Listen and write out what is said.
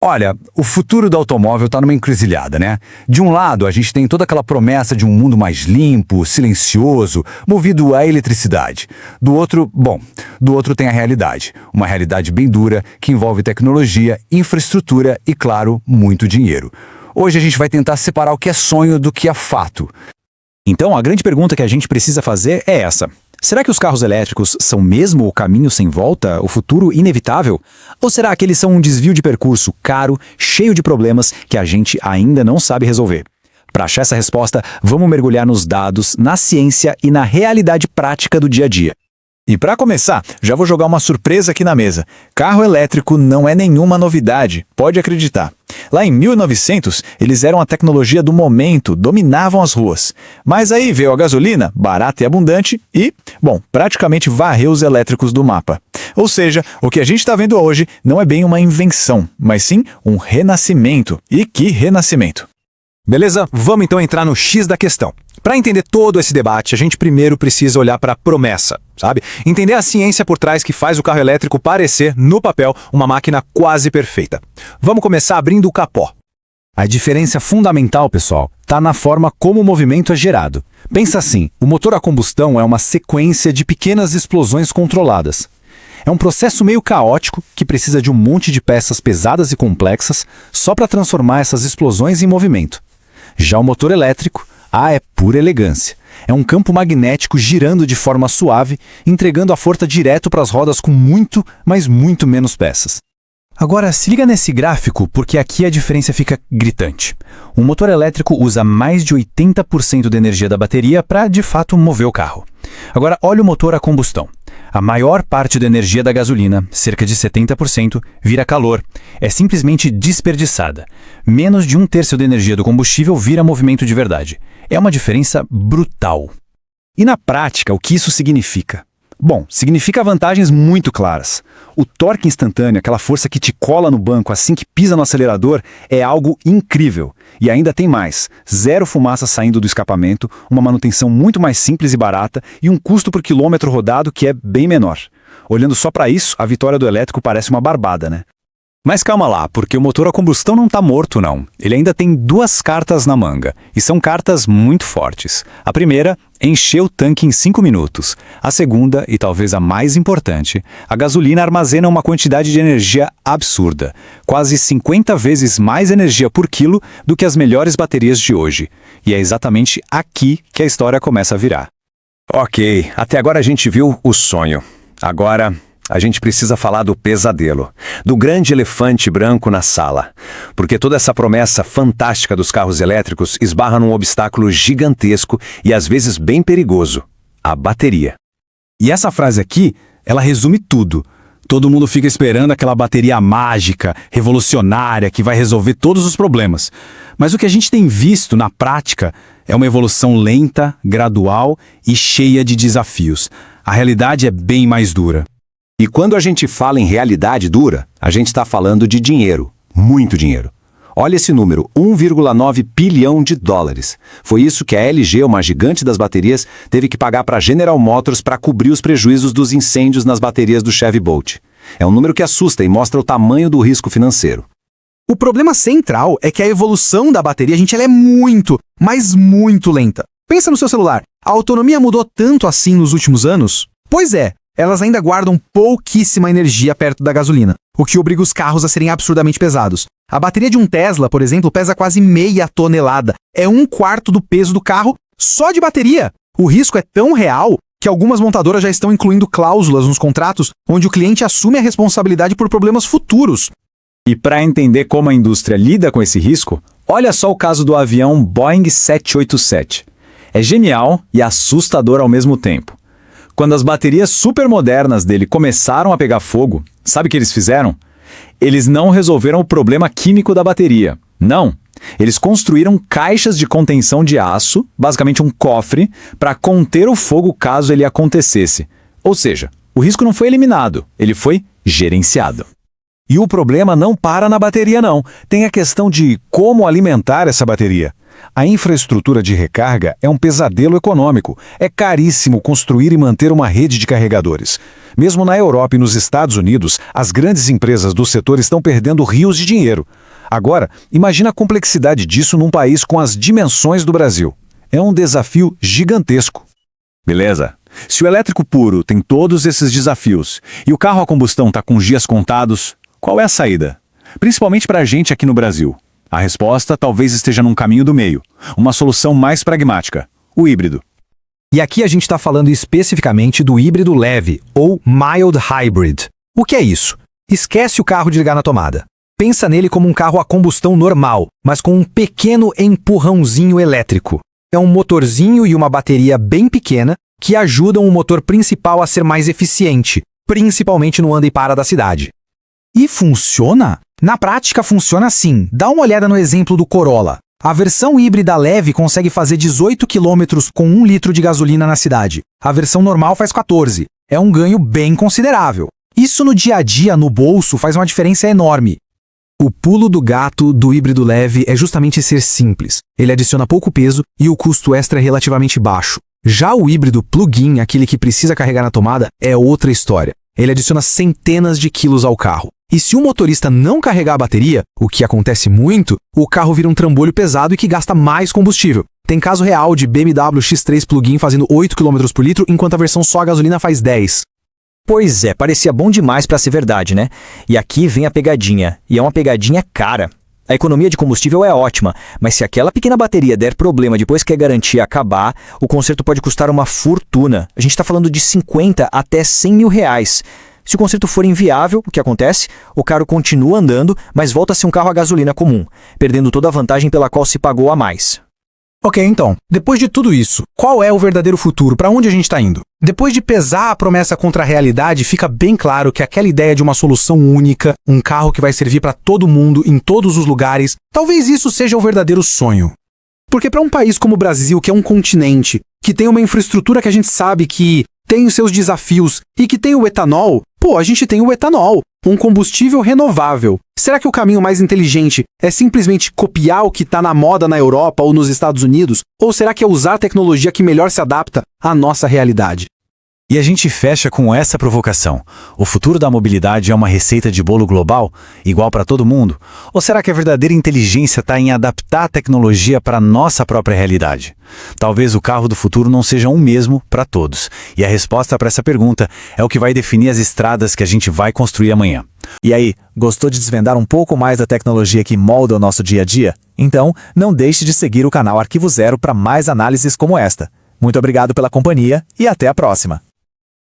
Olha, o futuro do automóvel está numa encruzilhada, né? De um lado, a gente tem toda aquela promessa de um mundo mais limpo, silencioso, movido à eletricidade. Do outro tem a realidade. Uma realidade bem dura que envolve tecnologia, infraestrutura e, claro, muito dinheiro. Hoje a gente vai tentar separar o que é sonho do que é fato. Então, a grande pergunta que a gente precisa fazer é essa. Será que os carros elétricos são mesmo o caminho sem volta, o futuro inevitável? Ou será que eles são um desvio de percurso caro, cheio de problemas que a gente ainda não sabe resolver? Para achar essa resposta, vamos mergulhar nos dados, na ciência e na realidade prática do dia a dia. E para começar, já vou jogar uma surpresa aqui na mesa. Carro elétrico não é nenhuma novidade, pode acreditar. Lá em 1900, eles eram a tecnologia do momento, dominavam as ruas. Mas aí veio a gasolina, barata e abundante, e, praticamente varreu os elétricos do mapa. Ou seja, o que a gente está vendo hoje não é bem uma invenção, mas sim um renascimento. E que renascimento! Beleza? Vamos então entrar no X da questão. Para entender todo esse debate, a gente primeiro precisa olhar para a promessa, sabe? Entender a ciência por trás que faz o carro elétrico parecer, no papel, uma máquina quase perfeita. Vamos começar abrindo o capó. A diferença fundamental, pessoal, está na forma como o movimento é gerado. Pensa assim, o motor a combustão é uma sequência de pequenas explosões controladas. É um processo meio caótico que precisa de um monte de peças pesadas e complexas só para transformar essas explosões em movimento. Já o motor elétrico, é pura elegância. É um campo magnético girando de forma suave, entregando a força direto para as rodas com muito, mas muito menos peças. Agora, se liga nesse gráfico, porque aqui a diferença fica gritante. O motor elétrico usa mais de 80% da energia da bateria para, de fato, mover o carro. Agora, olha o motor a combustão. A maior parte da energia da gasolina, cerca de 70%, vira calor. É simplesmente desperdiçada. Menos de 1/3 da energia do combustível vira movimento de verdade. É uma diferença brutal. E na prática, o que isso significa? Bom, significa vantagens muito claras. O torque instantâneo, aquela força que te cola no banco assim que pisa no acelerador, é algo incrível. E ainda tem mais. Zero fumaça saindo do escapamento, uma manutenção muito mais simples e barata e um custo por quilômetro rodado que é bem menor. Olhando só para isso, a vitória do elétrico parece uma barbada, né? Mas calma lá, porque o motor a combustão não está morto, não. Ele ainda tem duas cartas na manga, e são cartas muito fortes. A primeira, encher o tanque em 5 minutos. A segunda, e talvez a mais importante, a gasolina armazena uma quantidade de energia absurda. Quase 50 vezes mais energia por quilo do que as melhores baterias de hoje. E é exatamente aqui que a história começa a virar. Ok, até agora a gente viu o sonho. Agora a gente precisa falar do pesadelo, do grande elefante branco na sala. Porque toda essa promessa fantástica dos carros elétricos esbarra num obstáculo gigantesco e às vezes bem perigoso: a bateria. E essa frase aqui, ela resume tudo. Todo mundo fica esperando aquela bateria mágica, revolucionária, que vai resolver todos os problemas. Mas o que a gente tem visto na prática é uma evolução lenta, gradual e cheia de desafios. A realidade é bem mais dura. E quando a gente fala em realidade dura, a gente está falando de dinheiro, muito dinheiro. Olha esse número, 1,9 bilhão de dólares. Foi isso que a LG, uma gigante das baterias, teve que pagar para a General Motors para cobrir os prejuízos dos incêndios nas baterias do Chevy Bolt. É um número que assusta e mostra o tamanho do risco financeiro. O problema central é que a evolução da bateria, ela é muito, mas muito lenta. Pensa no seu celular, a autonomia mudou tanto assim nos últimos anos? Pois é, elas ainda guardam pouquíssima energia perto da gasolina, o que obriga os carros a serem absurdamente pesados. A bateria de um Tesla, por exemplo, pesa quase meia tonelada. É 1/4 do peso do carro só de bateria. O risco é tão real que algumas montadoras já estão incluindo cláusulas nos contratos onde o cliente assume a responsabilidade por problemas futuros. E para entender como a indústria lida com esse risco, olha só o caso do avião Boeing 787. É genial e assustador ao mesmo tempo. Quando as baterias supermodernas dele começaram a pegar fogo, sabe o que eles fizeram? Eles não resolveram o problema químico da bateria. Não. Eles construíram caixas de contenção de aço, basicamente um cofre, para conter o fogo caso ele acontecesse. Ou seja, o risco não foi eliminado, ele foi gerenciado. E o problema não para na bateria, não. Tem a questão de como alimentar essa bateria. A infraestrutura de recarga é um pesadelo econômico. É caríssimo construir e manter uma rede de carregadores. Mesmo na Europa e nos Estados Unidos, as grandes empresas do setor estão perdendo rios de dinheiro. Agora, imagina a complexidade disso num país com as dimensões do Brasil. É um desafio gigantesco. Beleza. Se o elétrico puro tem todos esses desafios e o carro a combustão está com os dias contados, qual é a saída? Principalmente para a gente aqui no Brasil. A resposta talvez esteja num caminho do meio, uma solução mais pragmática, o híbrido. E aqui a gente está falando especificamente do híbrido leve, ou mild hybrid. O que é isso? Esquece o carro de ligar na tomada. Pensa nele como um carro a combustão normal, mas com um pequeno empurrãozinho elétrico. É um motorzinho e uma bateria bem pequena que ajudam o motor principal a ser mais eficiente, principalmente no anda e para da cidade. E funciona? Na prática funciona assim. Dá uma olhada no exemplo do Corolla. A versão híbrida leve consegue fazer 18 km com 1 litro de gasolina na cidade. A versão normal faz 14. É um ganho bem considerável. Isso no dia a dia, no bolso, faz uma diferença enorme. O pulo do gato do híbrido leve é justamente ser simples. Ele adiciona pouco peso e o custo extra é relativamente baixo. Já o híbrido plug-in, aquele que precisa carregar na tomada, é outra história. Ele adiciona centenas de quilos ao carro. E se o motorista não carregar a bateria, o que acontece muito, o carro vira um trambolho pesado e que gasta mais combustível. Tem caso real de BMW X3 plug-in fazendo 8 km por litro, enquanto a versão só a gasolina faz 10. Pois é, parecia bom demais para ser verdade, né? E aqui vem a pegadinha, e é uma pegadinha cara. A economia de combustível é ótima, mas se aquela pequena bateria der problema depois que a garantia acabar, o conserto pode custar uma fortuna. A gente está falando de 50 até 100 mil reais. Se o conserto for inviável, o que acontece? O carro continua andando, mas volta a ser um carro a gasolina comum, perdendo toda a vantagem pela qual se pagou a mais. Ok, então, depois de tudo isso, qual é o verdadeiro futuro? Para onde a gente está indo? Depois de pesar a promessa contra a realidade, fica bem claro que aquela ideia de uma solução única, um carro que vai servir para todo mundo, em todos os lugares, talvez isso seja o verdadeiro sonho. Porque para um país como o Brasil, que é um continente, que tem uma infraestrutura que a gente sabe que tem os seus desafios e que tem o etanol, a gente tem o etanol, um combustível renovável. Será que o caminho mais inteligente é simplesmente copiar o que está na moda na Europa ou nos Estados Unidos? Ou será que é usar a tecnologia que melhor se adapta à nossa realidade? E a gente fecha com essa provocação. O futuro da mobilidade é uma receita de bolo global, igual para todo mundo? Ou será que a verdadeira inteligência está em adaptar a tecnologia para a nossa própria realidade? Talvez o carro do futuro não seja um mesmo para todos. E a resposta para essa pergunta é o que vai definir as estradas que a gente vai construir amanhã. E aí, gostou de desvendar um pouco mais da tecnologia que molda o nosso dia a dia? Então, não deixe de seguir o canal Arquivo Zero para mais análises como esta. Muito obrigado pela companhia e até a próxima!